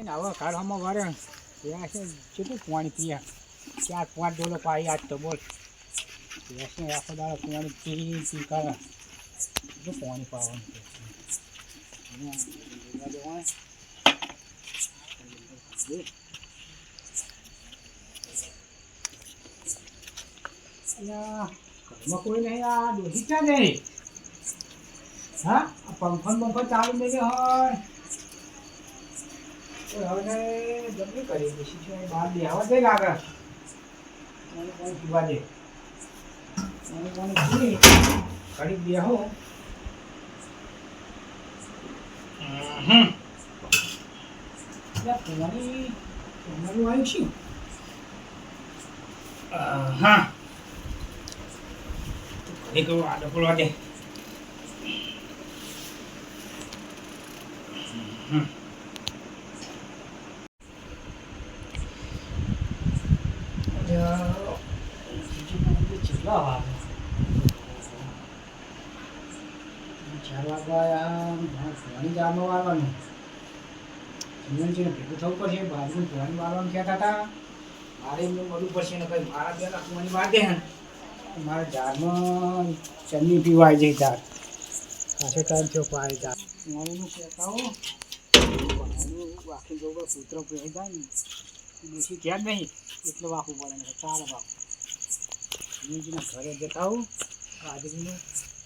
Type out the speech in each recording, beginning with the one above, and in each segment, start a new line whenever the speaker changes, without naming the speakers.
હવે ઘરમાં વરે ત્યાં છે કેટલું પાણી પીએ 4-5 ડોલો પાઈ આજ તો બોલ ભેંસને આખો દાડો પાણી પી કરે કેટલું પાણી પાવાનું ઘરમાં કોઈ નહીં આ ડોસી ક્યાં નહીં હા પંખો ચાલુ નહીં હોય હવે જલ્દી કરી દઈશું છે બહાર બેહવા દે લાગે કોણ પીવા દે કોણ પી ઘડી બેહો તમારું આવ્યું છે હા ઘડી કહું આડો પડવા દે કેટલા વાગે 4 વાગ્યા પાણી જામો વાળવાનું જીવનજીને ભેગું થવું પડશે બાજુ પાણી વાળવાનું કહેતા હતા મારે એમને મળવું પડશે ને ભાઈ મારા બે લાખ પાણી વાર દે ને મારા ઝાડમાં ચમની પીવાય જાય ઝાડ પાછો ટાઈમ થયો પાય ઝાડ પાણીનું કહેતા હો આખી જોવા સૂત્ર પહેરી જાય ને બેસી ક્યાં નહીં એટલે વાપવું પડે ને ચાલે વાપું જીવનજીના ઘરે જતા આવું બાજરીનું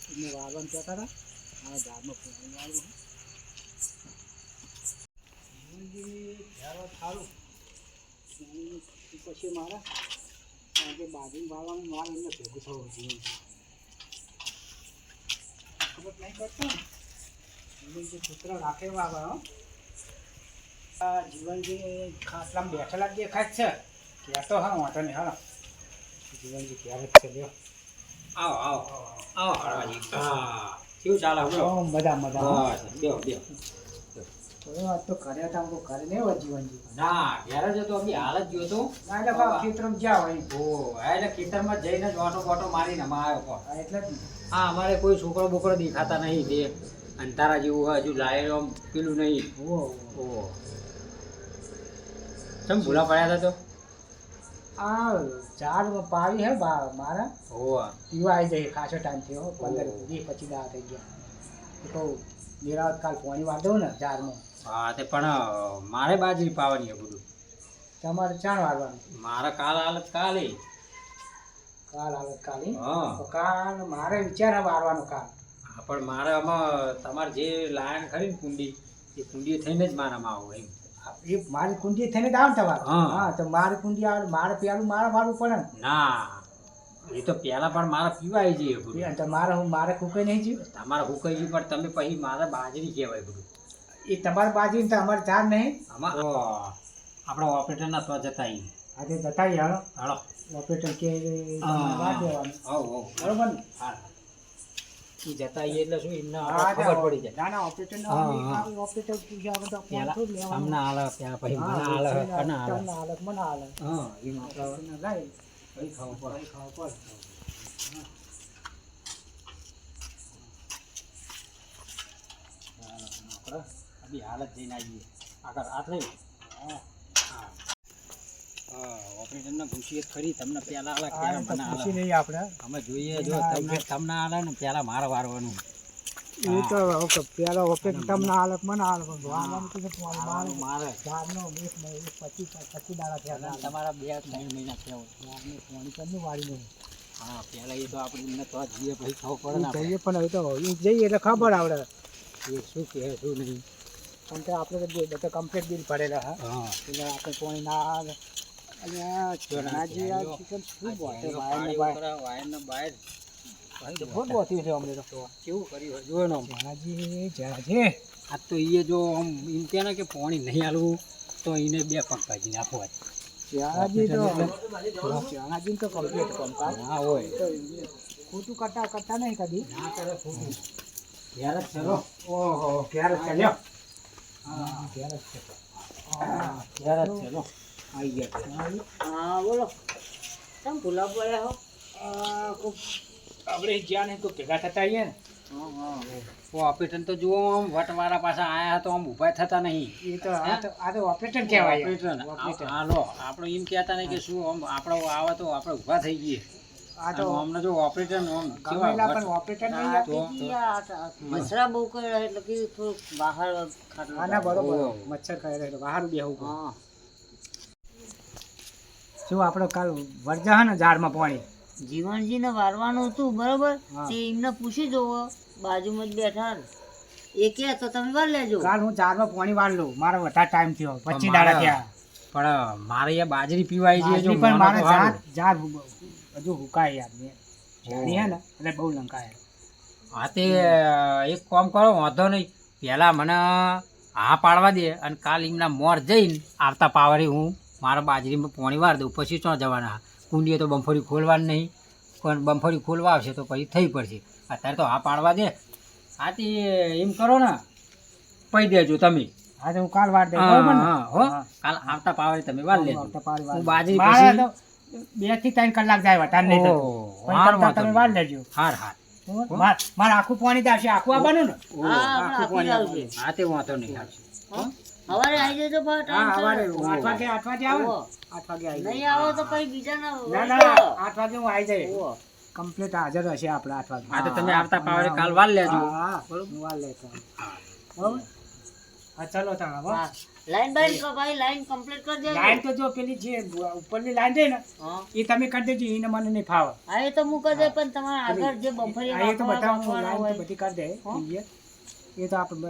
એમને વાળવાનું કહેતા હતા મારા ઝાડમાં પાણી વાળવું જીવનજી ઘેરો સારું પછી મારા આજે બાજરી વાળવાનું મારે એમને ભેગું થવું જીવન ખબર નહીં પડતો જીવનજી પુત્ર રાખે વાળવા જીવનજી ખાટલામાં બેઠેલા દેખાય છે કહેતો હા વાંધો નહીં હા જીવનજી ક્યારે જ છે લ્યો
આવો આવો આવો હળવાજી હા કેવું ચાલે
મજા મજા
બેહો બેહો
વાત તો કર્યા હતા હું ઘરે નહીં હોય જીવનજી
ના ઘેર જ હતો અભી હાલ જ ગયો તો
ના એટલે બાપ ખેતરમાં જ્યાં હોય
એટલે ખેતરમાં જઈને જ ઓટો બોટો મારીને અમે આવ્યો પણ
એટલે જ
હા અમારે કોઈ છોકરો બોકરો દેખાતા નહીં તે અંતારા જેવું હોય હજુ લાયેલો પેલું નહીં ઓહો તમે ભૂલા પડ્યા હતા તો
આ ચાર પાવી હે મારા
ઓહ
પીવા આવી જાય ખાસો ટાઈમ થયો 15-20-25 દાડા થઈ ગયા તો નિરાવત કાલ પાણી વાર દઉં ને ચારમાં
હા તે પણ મારે બાજરી પાવાની છે બધું
તમારે ચાણ વાળવાનું
મારે કાલ હાલત કાલે
હાલત કાલે
હા
તો કાલ મારે વિચાર વાળવાનો કાલ
હા પણ મારે આમાં તમારે જે લાયન ખરી ને કુંડી એ કુંડી થઈને જ મારામાં આવું એમ
એ મારી કુંડી થઈને જ આવે ને તમારે હા તો મારી કુંડી આવે મારે પેલું મારે વાળવું પડે ને
ના એ તો પેલા પણ મારે પીવાય જઈએ બધું
તો મારે કુકાઈ નહીં જીવ
તમારે હુકાઈ ગયું પણ તમે પછી મારે બાજરી કહેવાય બધું
એ તમારી બાજરી તો અમારે ચાર નહીં
આમાં આપણા ઓપરેટરના તો જતા આવીએ
આજે જતા હાલો
હાલો
ઓપરેટર કે બરોબર ને
હા એ જતા આવીએ એટલે શું એમને ખબર પડી જાય
ના ઓપરેટર ઓપરેટર
તમને હાલે ત્યાં પછી મને હાલે કને હાલે
મને હાલે
હા એમ આપણે
લાય
કઈ ખાવું પડે અભી હાલત જઈને આવીએ આગળ આ થયું હા ઓપરેટરને પૂછીએ ખરી તમને પહેલા હાલે ક્યારે મને હાલે
નહીં આપણે
અમે જોઈએ જો તમને હાલે ને પહેલા મારે વારવાનું
એ તો પેલા ઓપરેટર તમને હાલે મને હાલે
મારે
ઝાડનો 25 દાડા થયા
તમારા 2-3 મહિના થયા
પાણી કરનું વાળી નહીં
હા પહેલા એ તો આપણે એમને તો જઈએ પછી ખબર પડે
જઈએ પણ હવે તો જઈએ એટલે ખબર આવડે
એ શું કહે શું નહીં
પણ તો આપણે તો બધા કમ્પ્લીટ બિલ પડેલા હા એટલે આપણે પાણી ના આવે અને ચોનાજી આ ચિકન શું બોટે
વાયરનો બહાર
બહુ બોતી છે અમને તો
કેવું કર્યું જોયો ને
ચોનાજી જ્યાં છે
આ તો એ જો આમ એમ કહે ને કે પાણી નહીં હાલવું તો એને 2 પગ કાઢીને આપવા
ચોનાજી તો કમ્પ્લીટ કામકાજ
ના હોય
ખોટું કરતા નહીં કદી
ના કરે ખોટું ક્યારે જ ચલો
ઓહો ક્યારે ચાલ્યો
ક્યારે જ ચલો આવી ગયા
હા બોલો કેમ ભૂલા પડ્યા હો આપણે જ્યાં નહીં તો ભેગા થતા આવીએ ને
ઓપરેટર તો જુઓ આમ વટવાળા પાછા આયા તો આમ ઊભા થતા નહીં.
એ તો આ તો ઓપરેટર કહેવાય
ઓપરેટર.
ઓપરેટર.
હાલો આપણે એમ કહેતા નહીં કે શું આમ આપણો આવે તો આપણે ઊભા થઈ જઈએ.
આ તો
અમને જો ઓપરેટર આમ
ગમેલા પણ ઓપરેટર નહીં
તો-
મચ્છરા બહુ કર્યા એટલે કે થોડુંક બહાર ખાટલું
આના બરોબર
ઓહો.
મચ્છર ખાઈ રહ્યો બહાર બેહવું પડે.
હા
શું આપણે કાલ વરજા હે ને ઝાડમાં પાણી
જીવનજીને વારવાનું હતું બરોબર
હા.
તે એમને પૂછી જોવો બાજુમાં જ બેઠા ને. એ કે તો તમે વાર લેજો
કાલ હું ઝાડમાં પાણી વાળ લઉં મારો વધારે ટાઈમ થયો 25
મારે-
દાડા થયા
પણ મારે અહીંયા બાજરી પીવાય છે જો
બાજરી પણ
મને
મારે
તો સારું.
ઝાડ હજુ હુકાય યાર મેં ઝાડી હે ને એટલે બહુ લંકાય
હા તે એક કામ કરો વાંધો નહીં પહેલાં મને હા પાડવા દે અને કાલ એમના મોર જઈને આવતા પાવરે હું મારા બાજરીમાં પાણી વાર દઉં પછી શું જવાના કુંડીએ તો બમફળી ખોલવાની નહીં પણ બમફળી ખોલવા આવશે તો પછી થઈ પડશે અત્યારે તો હા પાડવા દે હા તે એમ કરો ને પૈ દેજો તમે
હા તો હું કાલ વાળ દે
હા, હા, હો કાલ આવતા પાવરે તમે વાર લેજો હું બાજરી પછી
2 થી 3 કલાક જાય વધારે નહીં થતું.
ઓહ,
પછી
વાર
કરતા
વાંધો
તમે
નહીં.
વાળ લેજો
હાર હાર
બરોબર? મારે આખું પાણી જ આવશે આખું આવવાનું ને
ઓહ,
હા,
આખું
આપણે
પાણી
આપી
આવશે. હા તે વાંધો નહીં આવશે.
હો? સવારે આવી જજો ભાઈ
હા સવારે
ટાઈમ
8 વાગે આવે ને
ઓહો.
8 વાગે આવી
નહીં
જાય.
આવો તો પછી બીજા
ના
ના
ના 8 વાગે હું આવી જાય
ઓહો.
કમ્પ્લીટ હાજર હશે આપણે 8 વાગે
હા તો તમે આવતા પાવરે કાલ વાર લેજો
હા હું વાળ લેતો બરોબર હા ચલો તાણ હવે
હા. લાઈન બાઈન કો ભાઈ લાઈન કમ્પ્લીટ કરી દેજો
લાઈન તો જો પેલી જે ઉપરની લાઈન છે ને
હા
એ તમે કરી દેજો એને મને નહીં ફાવે
હા એ તો હું કરી દે પણ તમારા આગળ જે બમ્ફરી
આ એ તો બધા હું
નાખવાના
લાઈન
હોય
તો બધી કરી દે clear. એ તો આપણે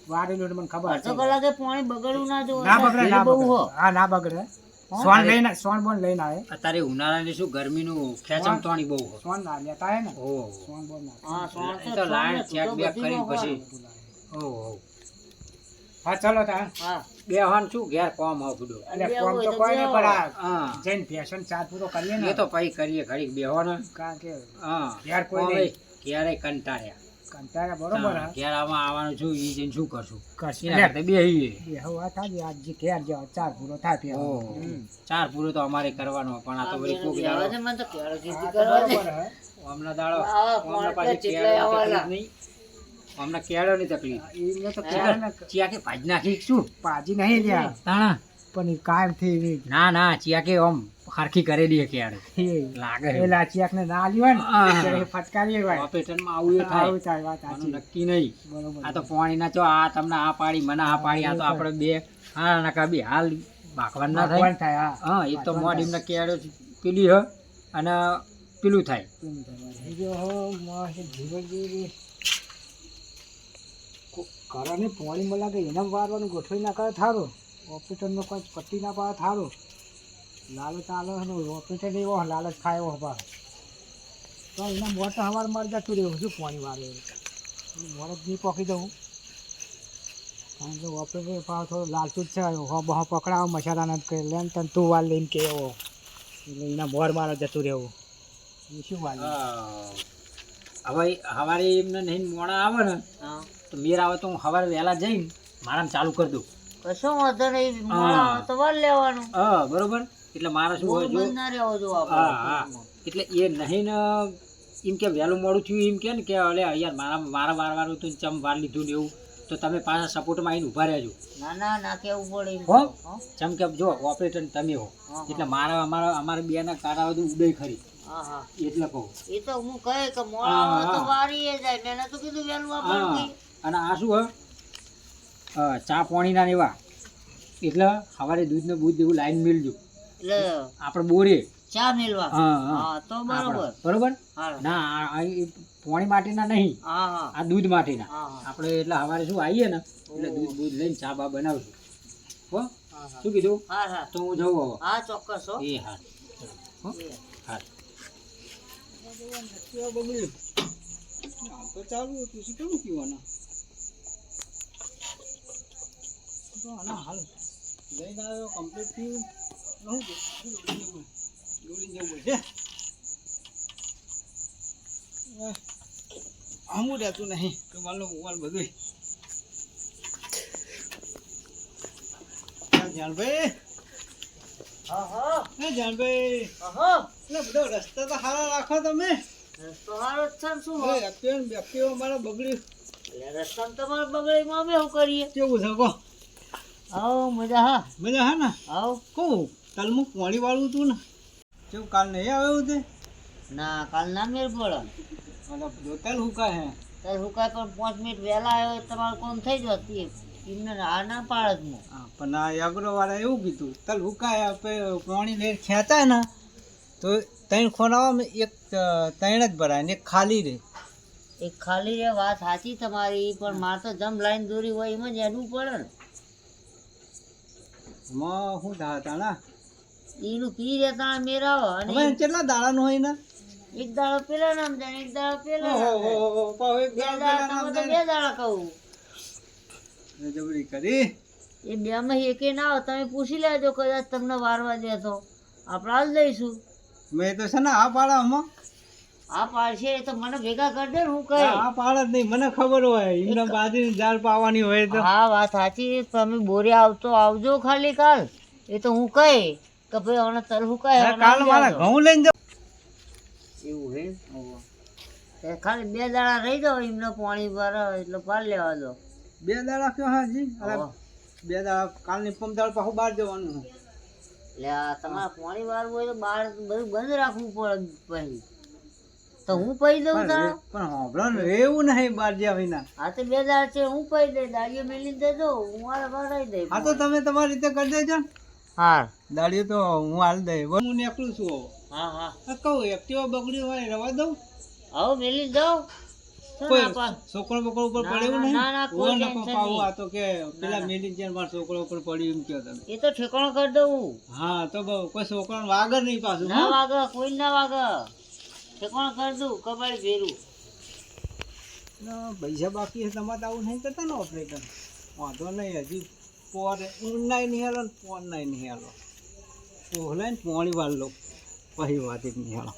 વારેલું એટલે મને ખબર
અડધો
છે.
કલાકે પાણી બગડવું ના જોવે
ના બગડે ના
બહુ
બગડે
હો
હા ના બગડે સોન લઈને સોન બોન લઈને આવે
અત્યારે ઉનાળાની શું ગરમીનું ખેંચમતોણી બહુ હોય.
સોન ના લેતા આવે ને
ઓહો.
સોન બોન ના
હા સોણ
એ તો લાઈન ચેક બેક કરીને પછી ઓહો.
હા ચલો તાણ
હા
બે હન શું ઘેર કોમ આવડું
એટલે
બે
કોમ
હોય
તો
તો
કોઈ નહીં
બે
પણ આ
હા
જઈને ફેશન ચાર પૂરો કરીએ ને
એ તો પછી કરીએ ઘડીક બેહો ને
કારણ કે
હા
ઘેર કોઈ
કોમે
નહીં.
ઘેરે કંટાળ્યા
કંટાળા બરોબર
હા,
હા
ઘેર આમાં આવવાનું છું ઈ જઈને શું કરશું
કરશે
એના કરતા બેહીએ
એ હવે આ થાય આજ જે ઘેર જાવ ચાર પૂરો થાય ફેર.
ઓહો.
હમ.
ચાર પૂરો તો અમારે કરવાનો પણ આ તો વળી કોક
કહેવા
દાડો
છે મને તો કેળો
હા,
જીતી
તો
કરવા દે
બરોબર હે.
હમણાં દાડો
હા,
હમણાં
કોણ
પાછી
કે
કેળાની
જેટલા આવવાના?
તકલીફ નહીં હમણાં કેળાની તકલીફ
એમને તો ક્યારે ને
ચિયા કે ભાજ નાખી શું
પાજી નહીં લ્યા
તાણા
પણ એ કાયમ થી
ના ના ચિયા કે આમ હરખી કરેલી છે કેળે લાગે છે.
એ લાચિયાક ને ના લ્યો ને
હા.
ત્યારે એ ફટકારી હોય
ઓપરેશનમાં આવું એ થાય
આવું થાય વાત
આનું
સાચી
નક્કી નહીં
બરોબર
આ તો પાણીના ચો આ તમને આ પાડી મને આ પાડી આ તો આપણે બે હા નકા બે હાલ ભાગવાન ના થાય
ભગવાન થાય હા
હા એ તો
ભગવાન
મોઢ
થાય.
એમને કેળો પેલી હ અને પેલું થાય
કેમ થાય? જો હો મસ્ત જીવનજી ઘરાને પોણી મળે કે એને વારવાનું ગોઠવી ના કરે થારું ઓપરેટરનો કોઈ પટ્ટી ના પાડે થારું લાલચ આલે ને ઓપરેટર એવો લાલચ ખાય એવો હવા તો એના મોટો હવાર મારી જતું રહ્યું શું પોણી વારે મોડે જ નહીં પોકી દઉં કારણ કે ઓપરેટર પાવ થોડો લાલચું જ છે હો બહો પકડાવો મસાલા નથી કરી લે તને તું વાર લઈને કે એવો એટલે એના મોર મારે જતું રહેવું એ શું વાર લે?
હવે સવારે એમને નહીં મોડા આવે ને
હા
તો મેર આવે તો હું સવારે વહેલા જઈને મારામાં ચાલુ કરી દઉં
કશો વાંધો નહીં મોડા આવે તો વાર લેવાનું
હા બરોબર એટલે મારે શું હોય જો
બંધ ના રહેવો જો
હા હા
આપણે
એટલે એ નહીં ને એમ કે વહેલું મોડું થયું એમ કે ને કે અલે યાર મારા વાર તો ચમ વાર લીધું ને એવું તો તમે પાછા સપોર્ટમાં આવીને ઊભા રહેજો
ના ના ના કેવું પડે એમ.
હો?
હા
ચમ કે જો ઓપરેટર તમે હો
હા.
એટલે અમારા બેના કારા બધું ઉડે ખરી
હા હા
એટલે કહું
એ તો હું કહે કે મોડા આવે તો વારી જાય મેં તો કીધું વહેલું
હા
આપણે
અને આ શું હ ચા પાણીના ને એવા એટલે સવારે દૂધને બૂધ જેવું લાઈન મેળજો
એટલે
આપણે બોરીએ
ચા મેળવા
હા હા
હા તો બરોબર
આપણે. બરોબર
હા
ના આ એ પાણી માટેના નહીં
હા હા
આ દૂધ માટેના
હા હા
આપણે એટલે સવારે શું આવીએ ને એટલે દૂધ બૂધ લઈને ચા બા બનાવશું હો
હા હા
શું કીધું
હા હા
તો હું જઉં હવે
હા ચોક્કસ હો
એ હા હો હા તો ચાલુ હતું શું કેવું પીવાના તો આના હાલ લઈને આવ્યો કમ્પ્લીટ થયું દોડી જવું છે આમું રહેતું નહીં તો માલો મોબાઈલ બધું જાણભાઈ
હા હા
જાણભાઈ
હા
એટલે બધો રસ્તા તો સારા રાખો તમે
રસ્તો હારો જ છે ને શું હોય?
એક્ટિવા મારા બગડ્યું
એટલે રસ્તામાં તમારે બગડીમાં અમે શું કરીએ?
કેવું છે કહો?
આવો મજા હા
મજા હા ને?
આવો.
કહું કાલ હું પાણી વાળું તું ને કેવું કાલ નહીં આવ્યું તે?
ના કાલ ના મેળ પડે.
મતલબ તલ હુકા હે
તાર હુકાય પણ 5 મિનિટ વહેલા આવ્યો તમારું કોમ થઈ જત એમને આ ના પાડત હું.
હા, પણ આ યાગરો વાળા એવું કીધું તલ હુકાય પાણી લઈને ખેંચાય ને તો 3 ખોનામાં એક 3 જ ભરાય ને એક ખાલી રહે.
એક ખાલી રે વાત સાચી તમારી પણ મારે તો જમ લાઈન દોરી હોય એમાં જ હેડવું પડે ને.
માં શું ધાતા ના
એનું પી રહેતા મેરાવો અને
હવે કેટલા દાડાનું હોય ને?
એક દાડો પેલા નામ જાણે એક દાડો પેલા નામ જાણે.
પાછો એક
બે
દાડો
દાડા
પેલા
તમે
નામ
તો
જાણે.
2 દાડા કહું.
જબરી કરી
એ 2 માં એકે ના આવે તમે પૂછી લેજો કદાચ તમને વારવા દે તો આપણે હાલ દઈશું.
મેં તો છે ને આ પાડા હમણાં
આ પાડશે એ તો મને ભેગા કરી દે ને હું કહે.
આ પાડા જ નહીં મને ખબર હોય એમને બાજરી ઝાડ પાવાની હોય તો
હા વાત સાચી તમે બોરે આવજો ખાલી કાલ એ તો હું કહે કે ભાઈ હમણાં તલ હુકાય
અરે કાલ મારા ઘઉં લઈને જાઉં.
એવું હે ખાલી 2 દાડા રહી જાઓ એમને પાણી ભરે એટલે પાર લેવા દો.
2 દાડા કયો હાજી? અરે
હોવે.
2 દાડા કાલની પમદાળ પાછું બહાર જવાનું છે.
એટલે આ તમારે પાણી વાળવું હોય તો બહાર બધું બંધ રાખવું પડે પછી તો હું પૈ દઉં તારા.
પણ હોભળો ને એવું નહીં બહાર જ્યાં વિના.
આ તો 2 દાડા છે હું પૈ દઈ દાડીઓ મેલી દેજો હું મારે ભરાઈ દઈ.
હા તો તમે તમારી રીતે કરી દેજો ને.
હા
દાડીઓ તો હું હાલ દઈ હું નીકળું છું હવે.
હા હા
આ કહું એક્ટિવા બગડ્યું હોય રવા દઉં?
આવો મેલી જાઓ. શું
કોઈ
ના પાડ?
છોકરો બકરો ઉપર
ના,
પડ્યું
ના,
નહીં?
ના, ના, કોઈ
ઓય નકો
ટેન્શન
પાવું.
નહીં.
આ તો કે પેલા મેલી છે મારા છોકરો ઉપર પડ્યું એમ કહો તમે.
એ તો ઠેકાણો કરી દઉં.
હા તો કોઈ છોકરાને વાગર નહીં પાછું
ના
હો?
વાગે કોઈ ના વાગે ઠેકાણો કરી દઉં કબાડી ભેરું.
ના, પૈસા બાકી છે તમારે તો આવું નહીં કરતા ને ઓપરેટર. વાંધો નહીં હજી પોર ઊંડાઈ નહીં હાલો ને પોર નહીં હાલો. ઓહલાઈને પોણી વાળ લો પછી વાત જ નહીં હાલો.